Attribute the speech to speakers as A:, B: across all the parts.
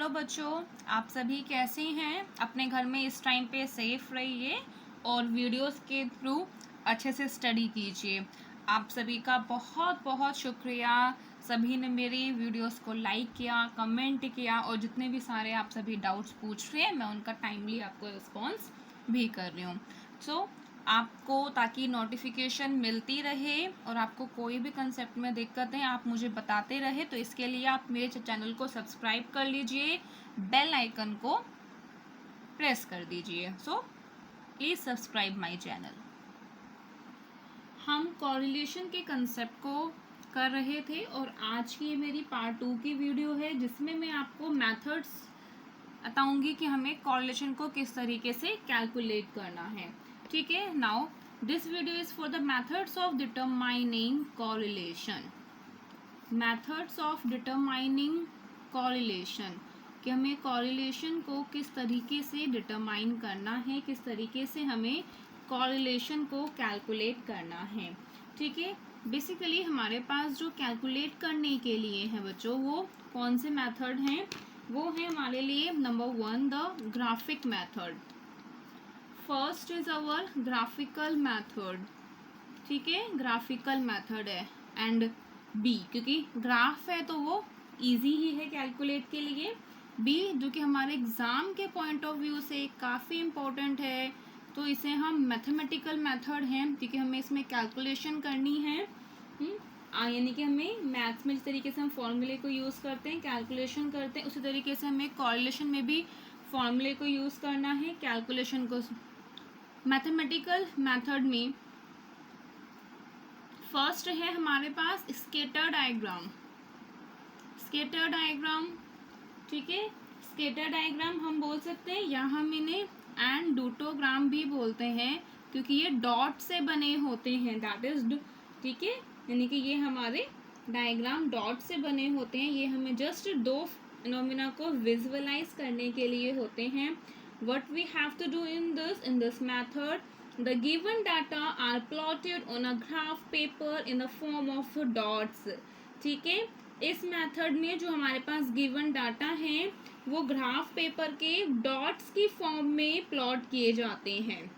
A: Hello बच्चों, आप सभी कैसे हैं। अपने घर में इस टाइम पे सेफ रहिए और वीडियोस के थ्रू अच्छे से स्टडी कीजिए। आप सभी का बहुत बहुत शुक्रिया। सभी ने मेरी वीडियोस को लाइक किया, कमेंट किया और जितने भी सारे आप सभी डाउट्स पूछ रहे हैं मैं उनका टाइमली आपको रिस्पॉन्स भी कर रही हूँ। सो आपको ताकि नोटिफिकेशन मिलती रहे और आपको कोई भी कंसेप्ट में दिक्कत है आप मुझे बताते रहे, तो इसके लिए आप मेरे चैनल को सब्सक्राइब कर लीजिए, बेल आइकन को प्रेस कर दीजिए। So please subscribe my channel. हम कोरिलेशन के कंसेप्ट को कर रहे थे और आज की मेरी पार्ट 2 की वीडियो है जिसमें मैं आपको मेथड्स बताऊंगी कि हमें कोरिलेशन को किस तरीके से कैलकुलेट करना है। ठीक है, now this video is for the methods of determining correlation. Methods of determining correlation कि हमें कोरिलेशन को किस तरीके से डिटरमाइन करना है, किस तरीके से हमें कोरिलेशन को कैलकुलेट करना है। ठीक है, बेसिकली हमारे पास जो कैलकुलेट करने के लिए है बच्चों वो कौन से मेथड हैं, वो है हमारे लिए number 1 the graphic method. First is our graphical method. ठीक है, ग्राफिकल मेथड है एंड बी क्योंकि ग्राफ है तो वो इजी ही है कैलकुलेट के लिए। बी जो कि हमारे एग्जाम के पॉइंट ऑफ व्यू से काफ़ी इम्पोर्टेंट है, तो इसे हम मैथमेटिकल मेथड है क्योंकि हमें इसमें कैलकुलेशन करनी है। यानी कि हमें मैथ्स में जिस तरीके से हम फॉर्मूले को यूज़ करते हैं, कैलकुलेशन करते हैं, उसी तरीके से हमें कोरिलेशन में भी फॉर्मूले को यूज़ करना है, कैलकुलेशन को। मैथमेटिकल मेथड में फर्स्ट है हमारे पास स्केटर डायग्राम। स्केटर डायग्राम, ठीक है, स्केटर डायग्राम हम बोल सकते हैं या हम इन्हें एंडोटोग्राम भी बोलते हैं क्योंकि ये डॉट से बने होते हैं, दैट इज। ठीक है, यानी कि ये हमारे डायग्राम डॉट से बने होते हैं। ये हमें जस्ट दो फिनोमिना को विजुअलाइज करने के लिए होते हैं। What we have to do in this method, the given data are plotted on a graph paper in the form of dots। ठीक है, इस मेथड में जो हमारे पास गिवन डाटा हैं वो ग्राफ पेपर के डॉट्स की फॉर्म में प्लॉट किए जाते हैं।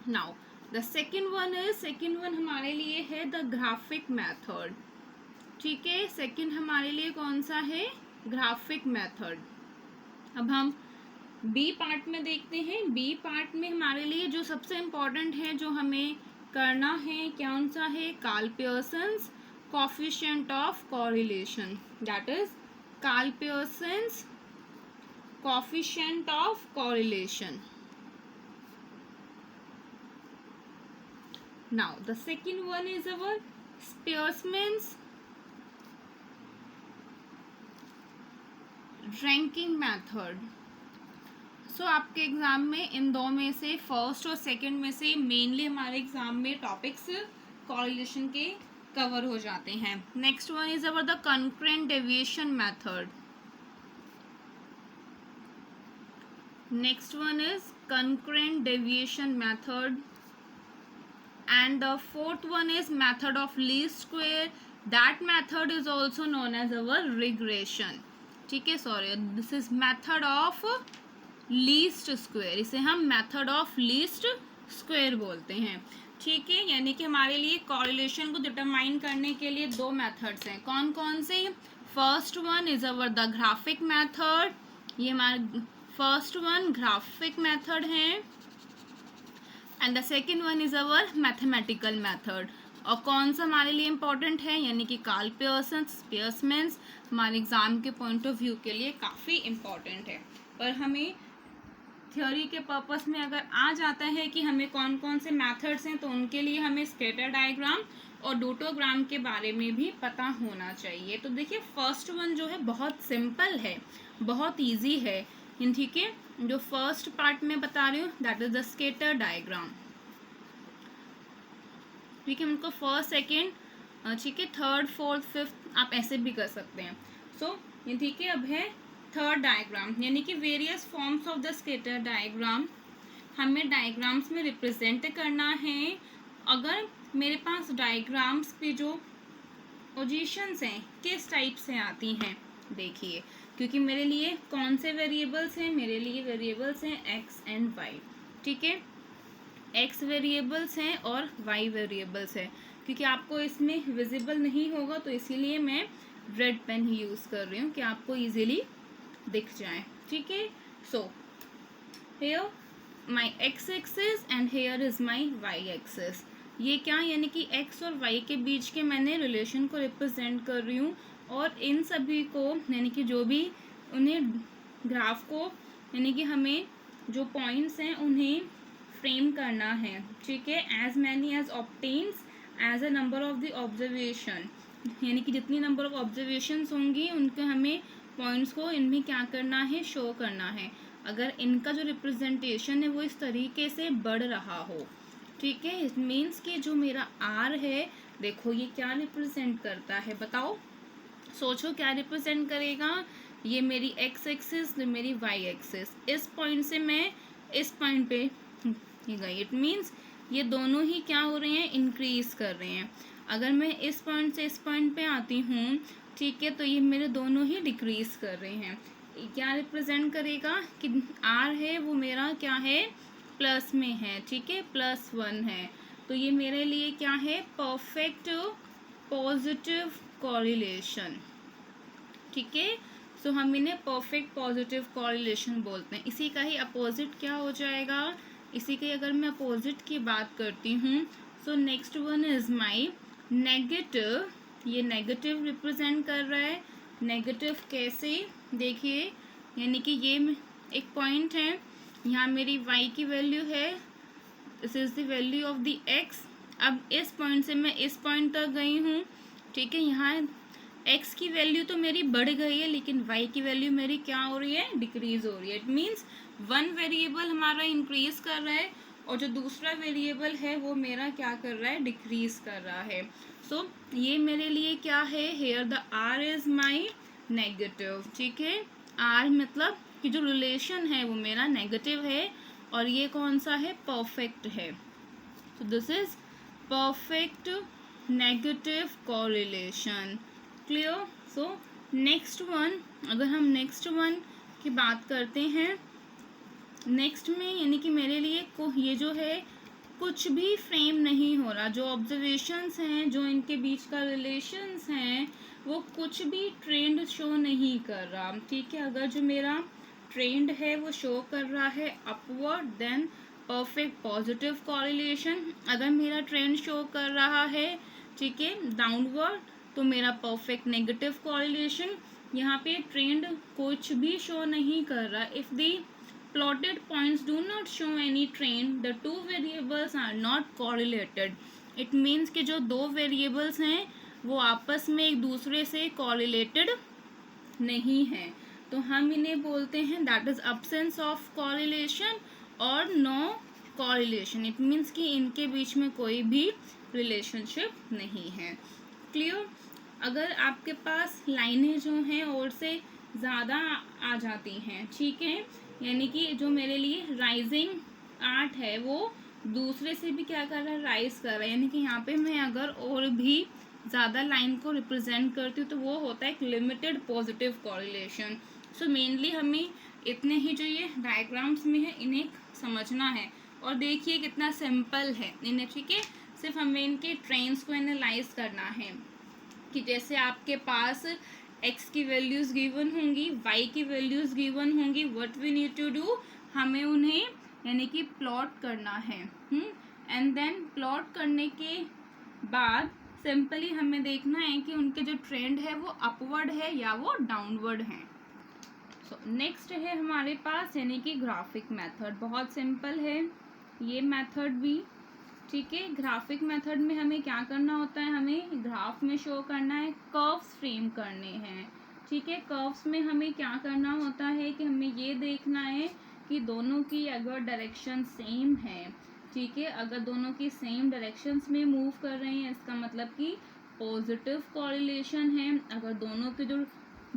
A: नाउ द सेकेंड वन हमारे लिए है द ग्राफिक मेथड। ठीक है, सेकेंड हमारे लिए कौन सा है, ग्राफिक मेथड। अब हम बी पार्ट में देखते हैं। बी पार्ट में हमारे लिए जो सबसे इम्पोर्टेंट है जो हमें करना है कौन सा है, Karl Pearson's coefficient of correlation, that is Karl Pearson's coefficient of correlation. Now the second one is our Spearman's ranking method. So आपके एग्जाम में इन दो में से फर्स्ट और सेकंड में से मेनली हमारे एग्जाम में टॉपिक्स कोरिलेशन के कवर हो जाते हैं। Next one is our the concurrent deviation method. Next one is concurrent deviation method and the fourth one is method of least square. That method is also known as our regression. ठीक है, sorry, this is method of least square, इसे हम method of least square बोलते हैं। ठीक है, यानी कि हमारे लिए कोरिलेशन को डिटरमाइन करने के लिए दो मेथड्स हैं। कौन कौन से, first one is our the graphic method, ये हमारा फर्स्ट वन ग्राफिक मेथड है and the second one is our mathematical method. और कौन सा हमारे लिए इम्पोर्टेंट है, यानी कि कार्ल पियर्सन्स पियर्समैन्स हमारे एग्जाम के पॉइंट ऑफ व्यू के लिए काफ़ी इम्पोर्टेंट है। पर हमें थ्योरी के पर्पस में अगर आ जाता है कि हमें कौन कौन से मेथड्स हैं तो उनके लिए हमें स्केटर डायग्राम और डोटोग्राम के बारे में भी पता होना चाहिए। तो देखिए फर्स्ट वन जो है बहुत सिंपल है, बहुत इजी है। ठीक है, जो फर्स्ट पार्ट में बता रही हूँ that is the scatter diagram. ठीक है, उनको फर्स्ट सेकेंड, ठीक है, थर्ड फोर्थ फिफ्थ आप ऐसे भी कर सकते हैं। सो ठीक है, अब है थर्ड डायग्राम, यानी कि various forms of the scatter diagram हमें डायग्राम्स में रिप्रेजेंट करना है। अगर मेरे पास डायग्राम्स पे जो पोजीशंस हैं किस टाइप से आती हैं, देखिए क्योंकि मेरे लिए कौन से वेरिएबल्स हैं, मेरे लिए वेरिएबल्स हैं एक्स एंड वाई। ठीक है, एक्स वेरिएबल्स हैं और वाई वेरिएबल्स हैं। क्योंकि आपको इसमें विजिबल नहीं होगा तो इसीलिए मैं रेड पेन ही यूज़ कर रही हूँ कि आपको इजीली दिख जाए। ठीक है, so here my X axis and here is my Y axis. ये क्या, यानी कि एक्स और वाई के बीच के मैंने रिलेशन को रिप्रेजेंट कर रही हूँ, और इन सभी को यानी कि जो भी उन्हें ग्राफ को यानी कि हमें जो पॉइंट्स हैं उन्हें फ्रेम करना है। ठीक है, as many as obtains as a number of the observation, यानी कि जितनी नंबर ऑफ ऑब्जर्वेशंस होंगी उनके हमें पॉइंट्स को इनमें क्या करना है, शो करना है। अगर इनका जो रिप्रेजेंटेशन है वो इस तरीके से बढ़ रहा हो, ठीक है, इट मीन्स कि जो मेरा आर है, देखो ये क्या रिप्रेजेंट करता है, बताओ, सोचो क्या रिप्रेजेंट करेगा। ये मेरी एक्स एक्सिस, मेरी वाई एक्सिस, इस पॉइंट से मैं इस पॉइंट पे ये गई, इट मीन्स ये दोनों ही क्या हो रहे हैं, इंक्रीज कर रहे हैं। अगर मैं इस पॉइंट से इस पॉइंट पे आती हूँ, ठीक है, तो ये मेरे दोनों ही डिक्रीज कर रहे हैं। क्या रिप्रेजेंट करेगा कि आर है वो मेरा क्या है, प्लस में है। ठीक है, +1 है, तो ये मेरे लिए क्या है, परफेक्ट पॉजिटिव कोरिलेशन। ठीक है, सो हम इन्हें परफेक्ट पॉजिटिव कोरिलेशन बोलते हैं। इसी का ही अपोजिट क्या हो जाएगा, इसी के अगर मैं अपोजिट की बात करती हूँ, so next one is my negative. ये नेगेटिव रिप्रेजेंट कर रहा है। नेगेटिव कैसे, देखिए, यानी कि ये एक पॉइंट है, यहाँ मेरी y की वैल्यू है, this is the value of the x। अब इस पॉइंट से मैं इस पॉइंट तक गई हूँ, ठीक है, यहाँ x की वैल्यू तो मेरी बढ़ गई है, लेकिन y की वैल्यू मेरी क्या हो रही है, डिक्रीज हो रही है। इट मीन्स वन वेरिएबल हमारा इंक्रीज कर रहा है और जो दूसरा वेरिएबल है वो मेरा क्या कर रहा है, डिक्रीज कर रहा है। सो ये मेरे लिए क्या है, here the r is my negative. ठीक है, r मतलब कि जो रिलेशन है वो मेरा नेगेटिव है, और ये कौन सा है, परफेक्ट है। So this is perfect negative correlation. Clear. So next one, अगर हम नेक्स्ट वन की बात करते हैं, नेक्स्ट में यानी कि मेरे लिए को ये जो है कुछ भी फ्रेम नहीं हो रहा, जो ऑब्जर्वेशंस हैं, जो इनके बीच का रिलेशंस हैं, वो कुछ भी ट्रेंड शो नहीं कर रहा। ठीक है, अगर जो मेरा ट्रेंड है वो शो कर रहा है upward, then perfect positive correlation. अगर मेरा ट्रेंड शो कर रहा है, ठीक है, डाउनवर्ड, तो मेरा परफेक्ट नेगेटिव कोरिलेशन। यहाँ पे ट्रेंड कुछ भी शो नहीं कर रहा। If the plotted points do not show any trend, the two variables are not correlated. it means कि जो दो variables हैं वो आपस में एक दूसरे से correlated नहीं है, तो हम इन्हें बोलते हैं that is absence of correlation और no correlation. it means कि इनके बीच में कोई भी relationship नहीं है। क्लियर। अगर आपके पास लाइनें जो हैं और से ज़्यादा आ जाती हैं, ठीक है, यानी कि जो मेरे लिए राइजिंग आर्ट है वो दूसरे से भी क्या कर रहा है, राइज कर रहा है, यानी कि यहाँ पे मैं अगर और भी ज़्यादा लाइन को रिप्रेजेंट करती हूँ तो वो होता है एक limited positive correlation. So mainly हमें इतने ही जो ये डायग्राम्स में है इन्हें समझना है, और देखिए कितना सिंपल है इन्हें। ठीक है, सिर्फ हमें इनके ट्रेंड्स को एनालाइज करना है कि जैसे आपके पास x की वैल्यूज़ गिवन होंगी, y की वैल्यूज़ गिवन होंगी, what we need to do, हमें उन्हें यानी कि प्लॉट करना है। एंड देन प्लॉट करने के बाद सिंपली हमें देखना है कि उनके जो ट्रेंड है वो अपवर्ड है या वो डाउनवर्ड है। सो नेक्स्ट है हमारे पास यानी कि ग्राफिक मेथड। बहुत सिंपल है ये मेथड भी। ठीक है, ग्राफिक मेथड में हमें क्या करना होता है, हमें ग्राफ में शो करना है, कर्व्स फ्रेम करने हैं। ठीक है, कर्व्स में हमें क्या करना होता है कि हमें ये देखना है कि दोनों की अगर डायरेक्शन सेम है, ठीक है, अगर दोनों की सेम डायरेक्शंस में मूव कर रहे हैं इसका मतलब कि पॉजिटिव कोरिलेशन है। अगर दोनों की जो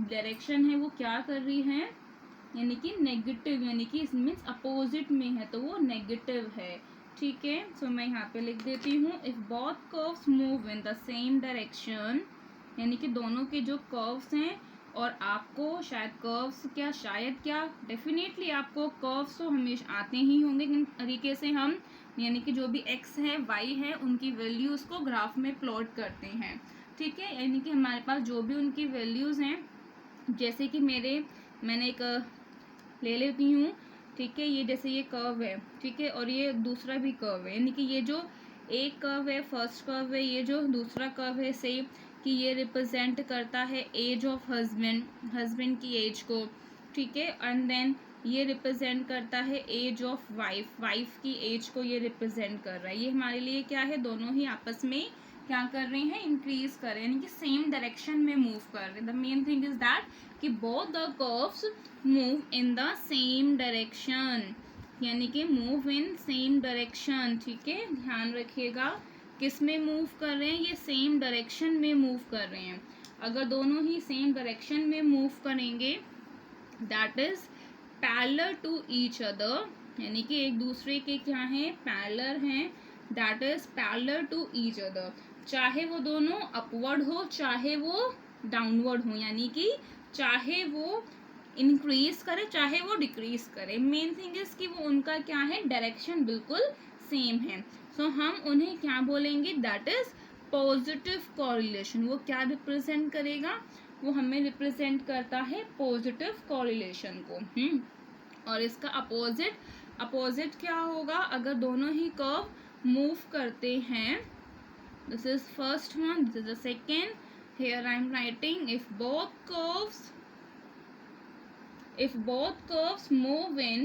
A: डायरेक्शन है वो क्या कर रही है, यानी कि नेगेटिव, यानी कि मीन्स अपोजिट में है, तो वो नेगेटिव है। ठीक है, सो मैं यहाँ पे लिख देती हूँ, if both curves move in the same direction, यानी कि दोनों के जो कर्व्स हैं और आपको शायद कर्व्स क्या डेफिनेटली आपको कर्व्स तो हमेशा आते ही होंगे। किन तरीके से हम यानी कि जो भी एक्स है वाई है उनकी वैल्यूज़ को ग्राफ में प्लॉट करते हैं, ठीक है। यानी कि हमारे पास जो भी उनकी वैल्यूज़ हैं, जैसे कि मैंने एक ले लेती हूँ, ठीक है। ये जैसे ये कर्व है, ठीक है, और ये दूसरा भी कर्व है, यानी कि ये जो एक कर्व है फर्स्ट कर्व है, ये जो दूसरा कर्व है से कि ये रिप्रेजेंट करता है एज ऑफ हस्बैंड की एज को, ठीक है। एंड देन ये रिप्रेजेंट करता है एज ऑफ वाइफ की एज को ये रिप्रेजेंट कर रहा है। ये हमारे लिए क्या है, दोनों ही आपस में क्या कर रहे हैं, इंक्रीज कर रहे हैं, यानी कि सेम डायरेक्शन में मूव कर रहे हैं। The main thing is that कि both the curves move in the same direction, यानी कि मूव इन सेम डायरेक्शन, ठीक है। ध्यान रखिएगा किस में मूव कर रहे हैं, ये सेम डायरेक्शन में मूव कर रहे हैं। अगर दोनों ही सेम डायरेक्शन में मूव करेंगे that is parallel to each other, यानी कि एक दूसरे के क्या हैं, पैरेलल हैं, that is parallel to each other. चाहे वो दोनों अपवर्ड हो चाहे वो डाउनवर्ड हो, यानी कि चाहे वो इंक्रीज करे चाहे वो डिक्रीज करे, मेन थिंग इज कि वो उनका क्या है, डायरेक्शन बिल्कुल सेम है। सो हम उन्हें क्या बोलेंगे, दैट इज पॉजिटिव कॉरिलेशन। वो क्या रिप्रेजेंट करेगा, वो हमें रिप्रेजेंट करता है पॉजिटिव कॉरिलेशन को। और इसका अपोजिट क्या होगा, अगर दोनों ही कर्व मूव करते हैं, this is first one, this is the second, here I am writing if both curves move in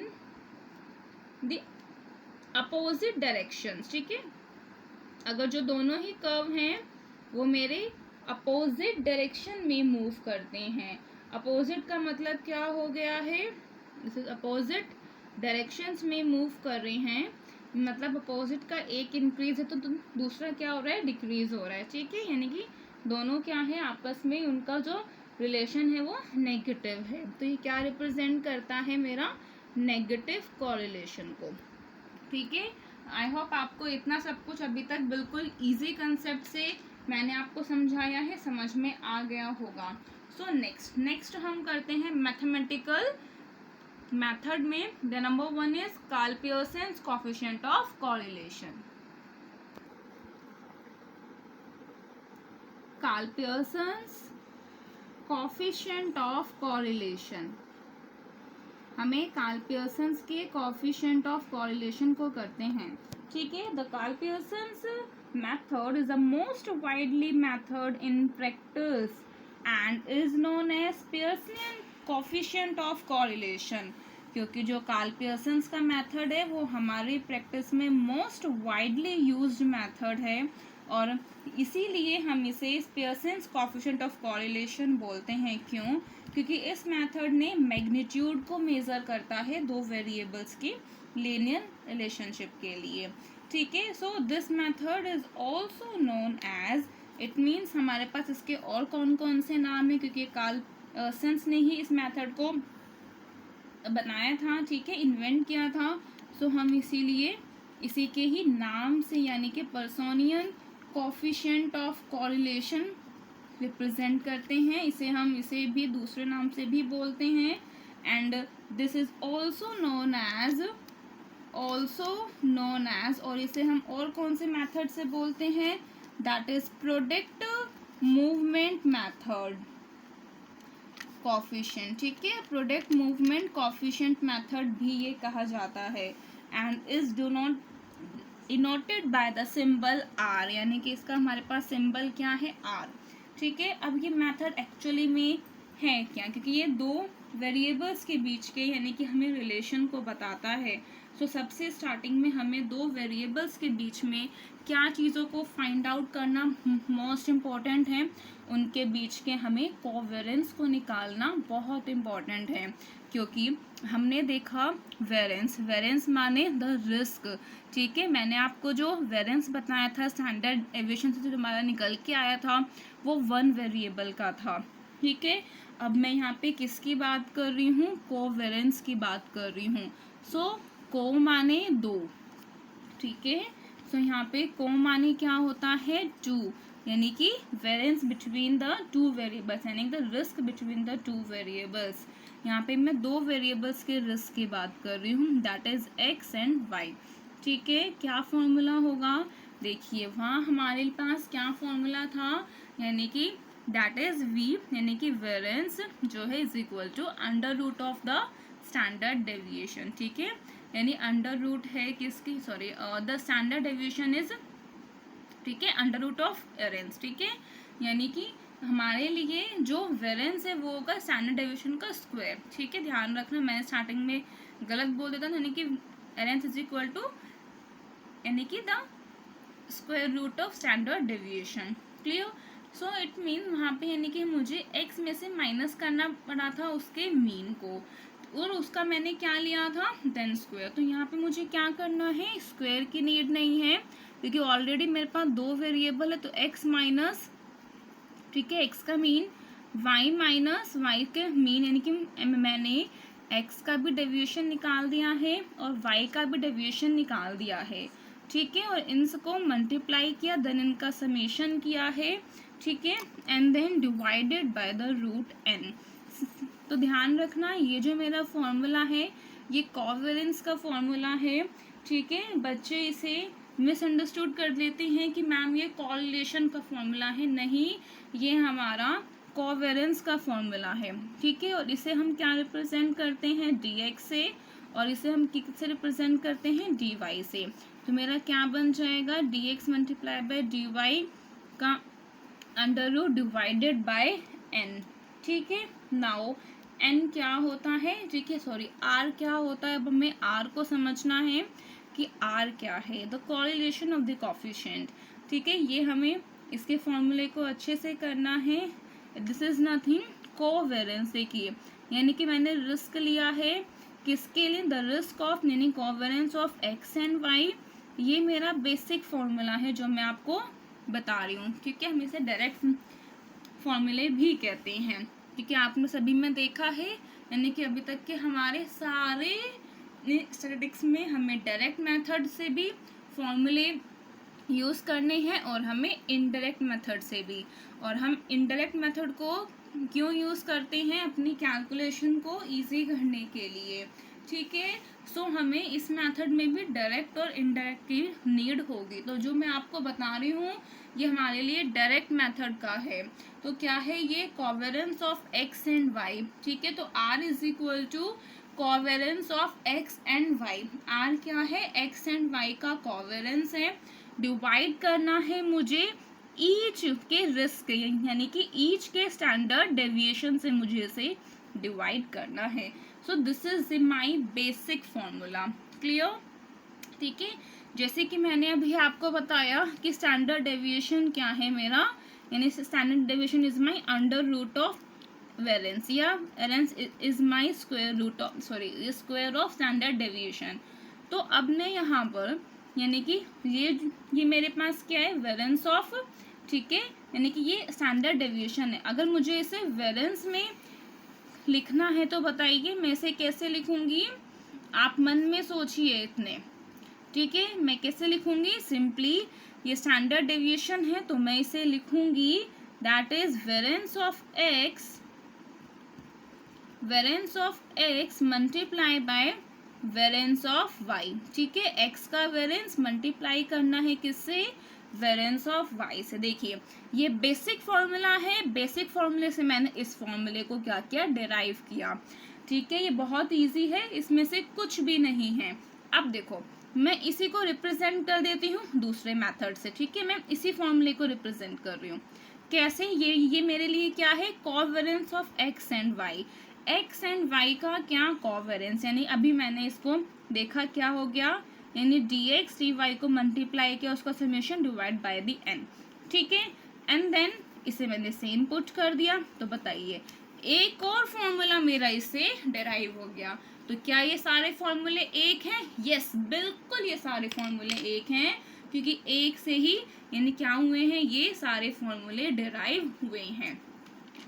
A: the opposite directions, ठीक है। अगर जो दोनों ही कर्व हैं वो मेरे अपोजिट डायरेक्शन में मूव करते हैं, अपोजिट का मतलब क्या हो गया है, दिस इज अपोजिट डायरेक्शंस में मूव कर रहे हैं, मतलब अपोजिट का एक इंक्रीज है तो दूसरा क्या हो रहा है, डिक्रीज हो रहा है, ठीक है। यानी कि दोनों क्या है, आपस में उनका जो रिलेशन है वो नेगेटिव है, तो ये क्या रिप्रेजेंट करता है, मेरा नेगेटिव कॉरिलेशन को, ठीक है। आई होप आपको इतना सब कुछ अभी तक बिल्कुल इजी कंसेप्ट से मैंने आपको समझाया है, समझ में आ गया होगा। सो नेक्स्ट हम करते हैं मैथमेटिकल मेथड में। The number 1 is Karl Pearson's coefficient of correlation. Karl Pearson's coefficient of correlation, हमें कार्ल पियर्सन्स के कोएफिशिएंट ऑफ कॉरिलेशन को करते हैं, ठीक है। The Karl Pearson's method is the most widely method in practice and is known as Pearsonian coefficient of correlation, क्योंकि जो Karl Pearson's का मेथड है वो हमारी प्रैक्टिस में मोस्ट वाइडली यूज्ड मेथड है, और इसीलिए हम इसे पियर्सन्स कोएफिशिएंट ऑफ कॉरिलेशन बोलते हैं। क्यों, क्योंकि इस मेथड ने मैग्नीट्यूड को मेज़र करता है दो वेरिएबल्स की लीनियर रिलेशनशिप के लिए, ठीक है। So this method is also known as, it means हमारे पास इसके और कौन कौन से नाम है, क्योंकि कार्ल पियर्सन्स ने ही इस मेथड को बनाया था, ठीक है, इन्वेंट किया था। सो हम इसीलिए इसी के ही नाम से यानी कि पर्सोनियन कोएफिशिएंट ऑफ कॉरिलेशन रिप्रेजेंट करते हैं। इसे भी दूसरे नाम से भी बोलते हैं, and this is also known as, और इसे हम और कौन से मेथड से बोलते हैं, that is product movement method coefficient, ठीक है। प्रोडक्ट मूवमेंट कोएफिशिएंट मेथड भी ये कहा जाता है, and is denoted by the symbol R, यानी कि इसका हमारे पास सिंबल क्या है, आर, ठीक है। अब ये मेथड एक्चुअली में है क्या, क्योंकि ये दो वेरिएबल्स के बीच के यानी कि हमें रिलेशन को बताता है। सो सबसे स्टार्टिंग में हमें दो वेरिएबल्स के बीच में क्या चीज़ों को फाइंड आउट करना मोस्ट इम्पॉर्टेंट है, उनके बीच के हमें कोवेरेंस को निकालना बहुत इम्पॉर्टेंट है, क्योंकि हमने देखा वेरेंस माने द रिस्क, ठीक है। मैंने आपको जो वेरेंस बताया था स्टैंडर्ड एविएशन से जो हमारा निकल के आया था वो वन वेरिएबल का था, ठीक है। अब मैं यहाँ पे किसकी बात कर रही हूँ, कोवेरेंस की बात कर रही हूँ। सो को माने दो, ठीक है। सो यहाँ पे को माने क्या होता है, टू, यानी कि variance between the two variables, यानी the risk between the two variables. यहाँ पे मैं दो वेरिएबल्स के रिस्क की बात कर रही हूँ, that is X and Y. ठीक है, क्या फॉर्मूला होगा, देखिए वहाँ हमारे पास क्या फॉर्मूला था, यानी कि दैट इज वी, यानी कि वेरिएंस जो है is equal to under root of the standard deviation. ठीक है, यानी अंडर रूट है किसकी, sorry the standard deviation is, ठीक है, अंडर रूट ऑफ वेरिएंस। ठीक है, यानी कि हमारे लिए जो वेरिएंस है वो होगा स्टैंडर्ड डेविएशन का स्क्वायर। ठीक है, ध्यान रखना, मैंने स्टार्टिंग में गलत बोल देता था, यानी कि वेरिएंस इज इक्वल टू यानी कि the square root of standard deviation. Clear, so it mean वहाँ पे यानी कि मुझे x में से माइनस करना पड़ा था उसके मीन को, और उसका मैंने क्या लिया था, देन स्क्वायर। तो यहाँ पे मुझे क्या करना है, स्क्वायर की नीड नहीं है क्योंकि ऑलरेडी मेरे पास दो वेरिएबल है, तो x माइनस, ठीक है, x का मीन, y माइनस y के मीन, यानी कि मैंने x का भी डेविएशन निकाल दिया है और y का भी डेविएशन निकाल दिया है। ठीक है, और इनको मल्टीप्लाई किया, देन इनका समेशन किया है। ठीक है, and then divided by the root n। तो ध्यान रखना, ये जो मेरा फॉर्मूला है ये कोवेरिएंस का फॉर्मूला है। ठीक है, बच्चे इसे मिसअंडरस्टूड कर लेते हैं कि मैम ये कोरिलेशन का फॉर्मूला है, नहीं, ये हमारा कोवेरिएंस का फॉर्मूला है। ठीक है, और इसे हम क्या रिप्रेजेंट करते हैं, dx से, और इसे हम किससे रिप्रेजेंट करते हैं, dy से। तो मेरा क्या बन जाएगा, dx मल्टीप्लाई बाय dy का under root divided by n। ठीक है, नाउ n क्या होता है, ठीक है, सॉरी r क्या होता है, अब हमें r को समझना है कि r क्या है, the correlation of the coefficient. ठीक है, ये हमें इसके फॉर्मूले को अच्छे से करना है। This is nothing, covariance. देखिए, यानी कि मैंने रिस्क लिया है किसके लिए, द रिस्क ऑफ, यानी covariance of x and y। ये मेरा बेसिक फॉर्मूला है जो मैं आपको बता रही हूँ, क्योंकि हम इसे डायरेक्ट फॉर्मूले भी कहते हैं। क्योंकि आपने सभी में देखा है, यानी कि अभी तक के हमारे सारे स्टैटिस्टिक्स में हमें डायरेक्ट मेथड से भी फॉर्मूले यूज़ करने हैं और हमें इनडायरेक्ट मेथड से भी। और हम इनडायरेक्ट मेथड को क्यों यूज़ करते हैं, अपनी कैलकुलेशन को इजी करने के लिए। ठीक है, सो हमें इस मेथड में भी डायरेक्ट और इनडायरेक्ट की नीड होगी। तो जो मैं आपको बता रही हूँ ये हमारे लिए डायरेक्ट मेथड का है। तो क्या है ये, covariance of x and y। ठीक है, तो r is equal to covariance of x and y। r क्या है, x एंड y का कोवेरिएंस है। डिवाइड करना है मुझे ईच के रिस्क, यानी कि ईच के स्टैंडर्ड डेविएशन से मुझे इसे डिवाइड करना है। So this is my basic formula. Clear, ठीक है, जैसे कि मैंने अभी आपको बताया कि स्टैंडर्ड डेविएशन क्या है मेरा, यानी standard deviation is my under root of variance, या variance is my square root of, sorry square of standard deviation. तो अब ने यहाँ पर यानी कि ये मेरे पास क्या है, वेरिएंस ऑफ, ठीक है, यानी कि ये स्टैंडर्ड डेविएशन है। अगर मुझे इसे वेरिएंस में लिखना है तो बताइए मैं इसे कैसे लिखूंगी, आप मन में सोचिए इतने। ठीक है, मैं कैसे लिखूंगी, सिंपली ये स्टैंडर्ड डेविएशन है तो मैं इसे लिखूंगी that is variance of x multiply by variance of y। ठीक है, x का वेरिएंस मल्टीप्लाई करना है किससे, वेरिएंस ऑफ y से। देखिए ये बेसिक फॉर्मूला है, बेसिक फॉर्मूले से मैंने इस फॉर्मूले को क्या किया, डिराइव किया। ठीक है, ये बहुत इजी है, इसमें से कुछ भी नहीं है। अब देखो मैं इसी को रिप्रेजेंट कर देती हूँ दूसरे मेथड से। ठीक है, मैं इसी फॉर्मूले को रिप्रेजेंट कर रही हूँ। कैसे, ये मेरे लिए क्या है, covariance of x and y। x and y का क्या, कोवेरिएंस, यानी अभी मैंने इसको देखा क्या हो गया, यानी dx dy को मल्टीप्लाई किया, उसका summation divide by the n। ठीक है, एंड देन इसे मैंने सेम पुट कर दिया। तो बताइए एक और फॉर्मूला मेरा इससे डेराइव हो गया। तो क्या ये सारे फॉर्मूले एक हैं, यस बिल्कुल ये सारे फॉर्मूले एक हैं, क्योंकि एक से ही यानी क्या हुए हैं, ये सारे फॉर्मूले डेराइव हुए हैं।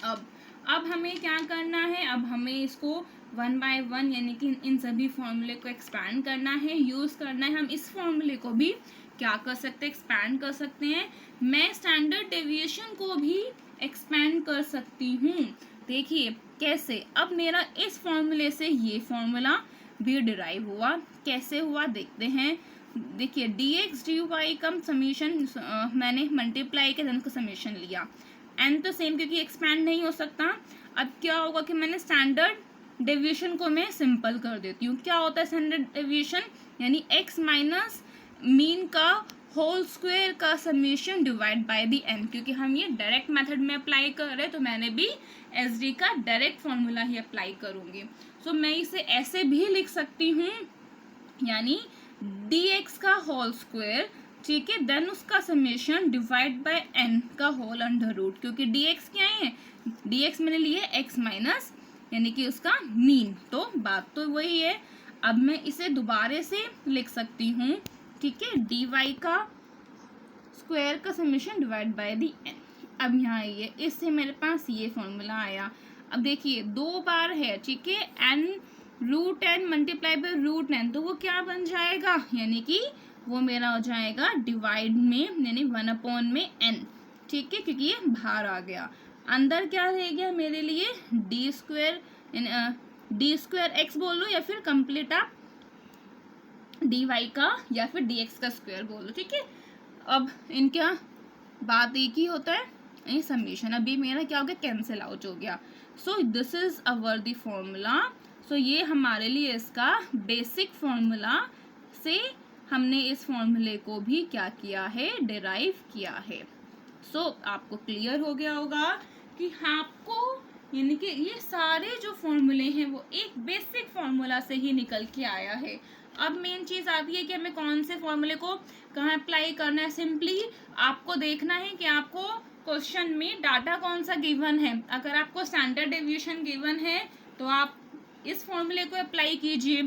A: अब हमें क्या करना है, अब हमें इसको वन बाय वन यानी कि इन सभी फॉर्मूले को एक्सपैंड करना है, यूज़ करना है। हम इस फॉर्मूले को भी क्या कर सकते हैं, एक्सपैंड कर सकते हैं। मैं स्टैंडर्ड डेविएशन को भी एक्सपैंड कर सकती हूँ। देखिए कैसे, अब मेरा इस फॉर्मूले से ये फॉर्मूला भी डिराइव हुआ। कैसे हुआ देखते हैं। देखिए dx dy का समीशन मैंने मल्टीप्लाई के उसका समीशन लिया। एन तो सेम क्योंकि एक्सपैंड नहीं हो सकता। अब क्या होगा कि मैंने स्टैंडर्ड डेविएशन को मैं सिंपल कर देती हूँ। क्या होता है स्टैंडर्ड डेविएशन, यानी x माइनस मीन का होल स्क्वायर का summation divide by the N. क्योंकि हम ये डायरेक्ट मेथड में अप्लाई कर रहे हैं तो मैंने भी एस डी का डायरेक्ट फॉर्मूला ही अप्लाई करूँगी। सो मैं इसे ऐसे भी लिख सकती हूँ, यानी dx का होल स्क्वायर, ठीक है, देन उसका समेशन डिवाइड बाय n का होल अंडर रूट। क्योंकि dx क्या है, dx मैंने लिए x माइनस यानी कि उसका मीन, तो बात तो वही है। अब मैं इसे दोबारा से लिख सकती हूँ, ठीक है, dy का स्क्वायर का summation divide by the n। अब यहाँ ये इससे मेरे पास ये फॉर्मूला आया। अब देखिए दो बार है, ठीक है, n root N multiply by root N, तो वो क्या बन जाएगा, यानी कि वो मेरा हो जाएगा डिवाइड में यानी 1/n में n, ठीक है, क्योंकि ये बाहर आ गया। अंदर क्या रह गया मेरे लिए, डी स्क्वायर एक्स बोल लो या फिर कंप्लीट आप डी वाई का या फिर डी एक्स का स्क्वायर बोल लो, ठीक है। अब इनका बात एक ही होता है, ये समीशन। अभी मेरा क्या हो गया, कैंसिल आउट हो गया। So this is our the formula. सो ये हमारे लिए इसका बेसिक फॉर्मूला से हमने इस फॉर्मूले को भी क्या किया है, डिराइव किया है। सो आपको क्लियर हो गया होगा कि आपको यानी कि ये सारे जो फॉर्मूले हैं वो एक बेसिक फॉर्मूला से ही निकल के आया है। अब मेन चीज़ आती है कि हमें कौन से फॉर्मूले को कहाँ अप्लाई करना है। सिंपली आपको देखना है कि आपको क्वेश्चन में डाटा कौन सा गिवन है। अगर आपको स्टैंडर्ड डेविएशन गिवन है तो आप इस फॉर्मूले को अप्लाई कीजिए,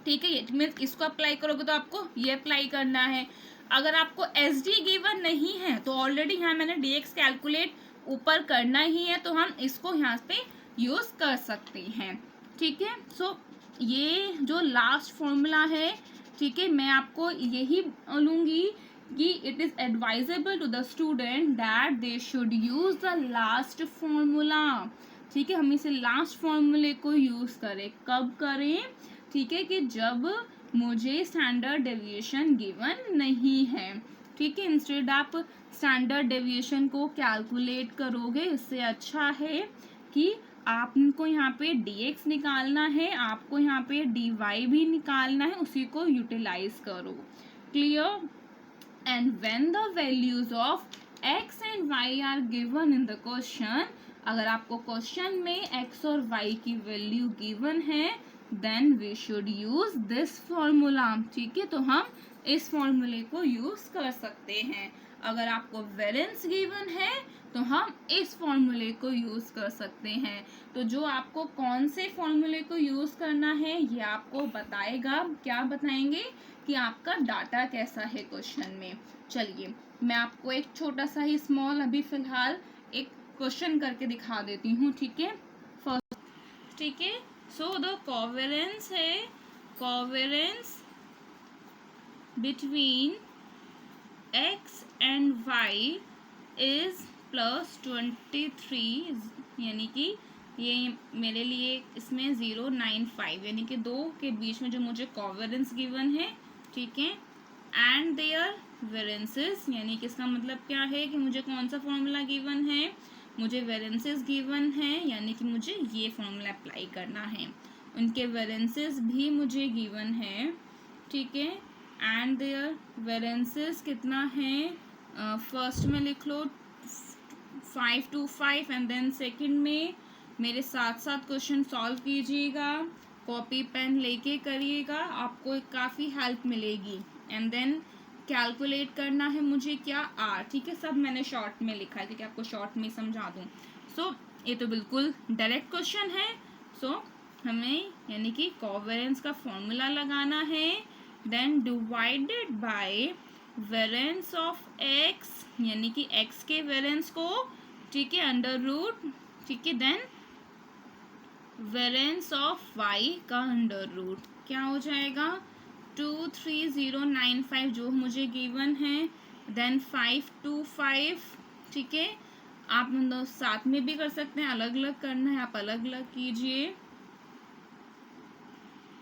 A: ठीक है। ये इसको अप्लाई करोगे तो आपको ये अप्लाई करना है। अगर आपको एस डी गिवन नहीं है तो ऑलरेडी यहाँ मैंने डी एक्स कैलकुलेट ऊपर करना ही है, तो हम इसको यहाँ पे यूज़ कर सकते हैं, ठीक है। सो ये जो लास्ट फॉर्मूला है, ठीक है, मैं आपको यही बोलूँगी कि it is advisable to the student that they should use the last formula, ठीक है। हम इसे लास्ट फॉर्मूले को यूज़ करें, कब करें, ठीक है, कि जब मुझे स्टैंडर्ड डेविएशन गिवन नहीं है, ठीक है। इंस्टेड आप स्टैंडर्ड डेविएशन को कैलकुलेट करोगे, इससे अच्छा है कि आपको यहाँ पे dx निकालना है, आपको यहाँ पे dy भी निकालना है, उसी को यूटिलाइज करो। Clear. And when the values of x and y are given in the question, अगर आपको क्वेश्चन में x और y की वैल्यू गिवन है then we should use this formula, ठीक है। तो हम इस फॉर्मूले को यूज कर सकते हैं। अगर आपको वेरिएंस गिवन है तो हम इस फॉर्मूले को यूज कर सकते हैं। तो जो आपको कौन से फॉर्मूले को यूज करना है ये आपको बताएगा। क्या बताएंगे कि आपका डाटा कैसा है क्वेश्चन में। चलिए मैं आपको एक छोटा सा ही स्मॉल अभी फिलहाल एक क्वेश्चन करके दिखा देती हूँ, ठीक है। फर्स्ट, ठीक है। सो द कोवेरेंस है, कोवेरेंस between x and y is +23, यानी कि ये मेरे लिए इसमें 095 यानी कि दो के बीच में जो मुझे कोवेरेंस गिवन है, ठीक है, एंड देयर वेरिएंसेस, यानी कि इसका मतलब क्या है कि मुझे कौन सा फॉर्मूला गिवन है, मुझे वेरिएंसेस गिवन है, यानी कि मुझे ये फॉर्मूला अप्लाई करना है। उनके वेरिएंसेस भी मुझे गिवन है, ठीक है, एंड देयर वेरिएंसेस कितना है, फर्स्ट में लिख लो 525 एंड देन सेकंड में मेरे साथ साथ क्वेश्चन सॉल्व कीजिएगा, कॉपी पेन लेके करिएगा, आपको काफ़ी हेल्प मिलेगी। एंड देन कैलकुलेट करना है मुझे क्या आर, ठीक है, सब मैंने शॉर्ट में लिखा है, ठीक है, आपको शॉर्ट में समझा दूँ। सो ये तो बिल्कुल डायरेक्ट क्वेश्चन है। सो हमें यानी कि कोवेरेंस का फॉर्मूला लगाना है, then divided by variance of x, यानी कि x के वेरिएंस को, ठीक है, अंडर रूट, ठीक है, देन वेरिएंस ऑफ y का अंडर रूट क्या हो जाएगा 23095 जो मुझे गिवन है, देन 525, ठीक है। आप दोनों साथ में भी कर सकते हैं, अलग अलग करना है आप अलग अलग कीजिए।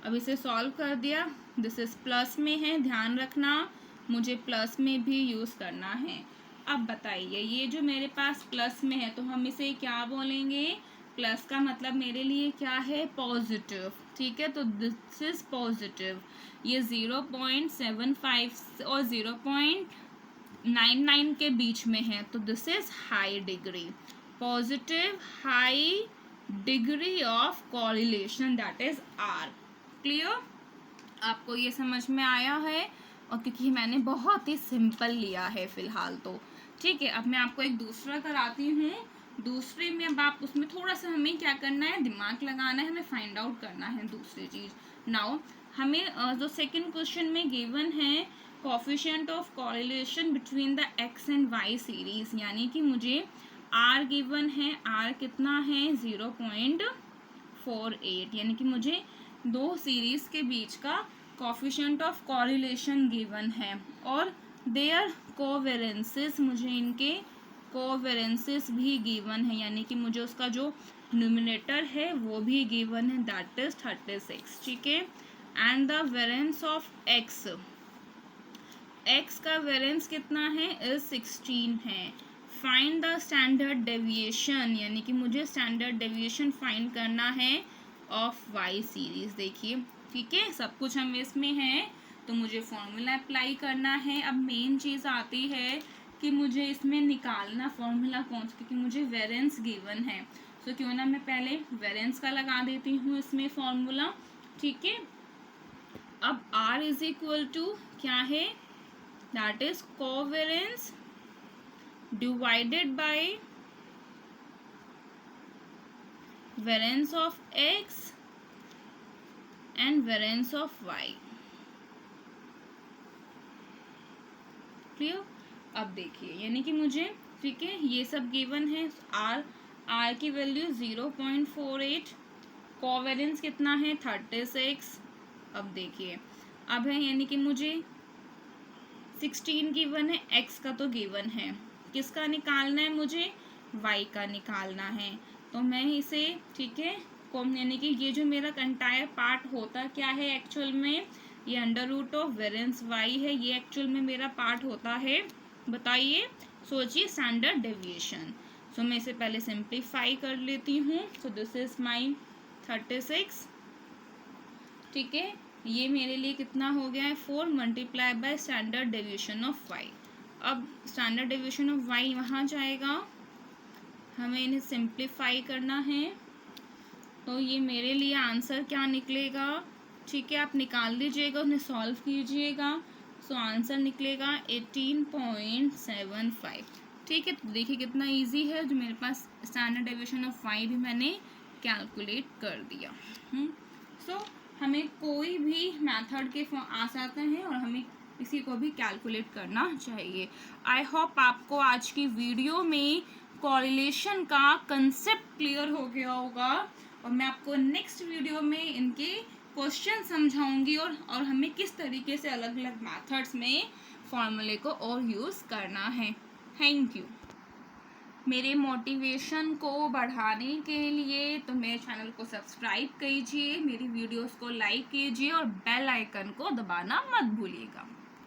A: अब इसे सॉल्व कर दिया, दिस इज प्लस में है, ध्यान रखना मुझे प्लस में भी यूज करना है। अब बताइए ये जो मेरे पास प्लस में है तो हम इसे क्या बोलेंगे, प्लस का मतलब मेरे लिए क्या है पॉजिटिव, ठीक है। तो दिस इज पॉजिटिव, ये 0.75 और 0.99 के बीच में है, तो this is high degree, positive high degree of correlation, that is R. Clear, आपको ये समझ में आया है, और क्योंकि मैंने बहुत ही सिंपल लिया है फिलहाल तो, ठीक है। अब मैं आपको एक दूसरा कराती हूँ, दूसरे में अब आप उसमें थोड़ा सा हमें क्या करना है, दिमाग लगाना है, हमें फाइंड आउट करना है दूसरी चीज। नाउ हमें जो सेकंड क्वेश्चन में गिवन है coefficient of correlation between the X and Y series, यानी कि मुझे आर गिवन है, आर कितना है 0.48, यानी कि मुझे दो सीरीज के बीच का कोफिशिएंट ऑफ कोरिलेशन गिवन है, और देयर कोवेरेंसेस, मुझे इनके कोवेरेंसेस भी गिवन है, यानी कि मुझे उसका जो न्यूमिनेटर है वो भी गिवन है, दैट इज 36, ठीक है। And the variance of x, x का वेरिएंस कितना है इज 16 है। फाइंड द स्टैंडर्ड डेविएशन, यानी कि मुझे स्टैंडर्ड डेविएशन फाइंड करना है ऑफ वाई सीरीज। देखिए ठीक है, सब कुछ हम इसमें है तो मुझे फॉर्मूला अप्लाई करना है। अब मेन चीज़ आती है कि मुझे इसमें निकालना फॉर्मूला कौन सा, क्योंकि मुझे वेरिएंस गिवन है, तो क्यों ना मैं पहले वेरिएंस का लगा देती हूँ इसमें फॉर्मूला, ठीक है। अब R इज इक्वल टू क्या है, that is कोवेरेंस divided by variance of x and variance of y। Clear, अब देखिए यानी कि मुझे, ठीक है, ये सब गिवन है, r की वैल्यू 0.48, कोवेरेंस कितना है 36। अब देखिए अब है, यानी कि मुझे 16 गिवन है, x का तो गिवन है, किसका निकालना है मुझे, y का निकालना है। तो मैं इसे, ठीक है, यानी कि ये जो मेरा एंटायर पार्ट होता क्या है एक्चुअल में, ये under root of variance y है, ये एक्चुअल में मेरा पार्ट होता है, बताइए सोचिए, स्टैंडर्ड डेविएशन। सो मैं इसे पहले सिंप्लीफाई कर लेती हूँ, सो दिस इज माई 36, ठीक है। ये मेरे लिए कितना हो गया है 4 multiply by standard deviation of y। अब स्टैंडर्ड डेविएशन ऑफ y वहाँ जाएगा, हमें इन्हें सिंप्लीफाई करना है, तो ये मेरे लिए आंसर क्या निकलेगा, ठीक है, आप निकाल लीजिएगा, उन्हें सॉल्व कीजिएगा। सो आंसर निकलेगा 18.75, ठीक है। तो देखिए कितना इजी है, जो मेरे पास स्टैंडर्ड डेविएशन ऑफ y भी मैंने कैलकुलेट कर दिया। सो हमें कोई भी मेथड के आ सकते हैं और हमें किसी को भी कैलकुलेट करना चाहिए। आई होप आपको आज की वीडियो में कोरिलेशन का कंसेप्ट क्लियर हो गया होगा, और मैं आपको नेक्स्ट वीडियो में इनके क्वेश्चन समझाऊंगी और हमें किस तरीके से अलग अलग मेथड्स में फॉर्मूले को और यूज़ करना है। Thank you. मेरे मोटिवेशन को बढ़ाने के लिए तो मेरे चैनल को सब्सक्राइब कीजिए, मेरी वीडियोस को लाइक कीजिए और बेल आइकन को दबाना मत भूलिएगा।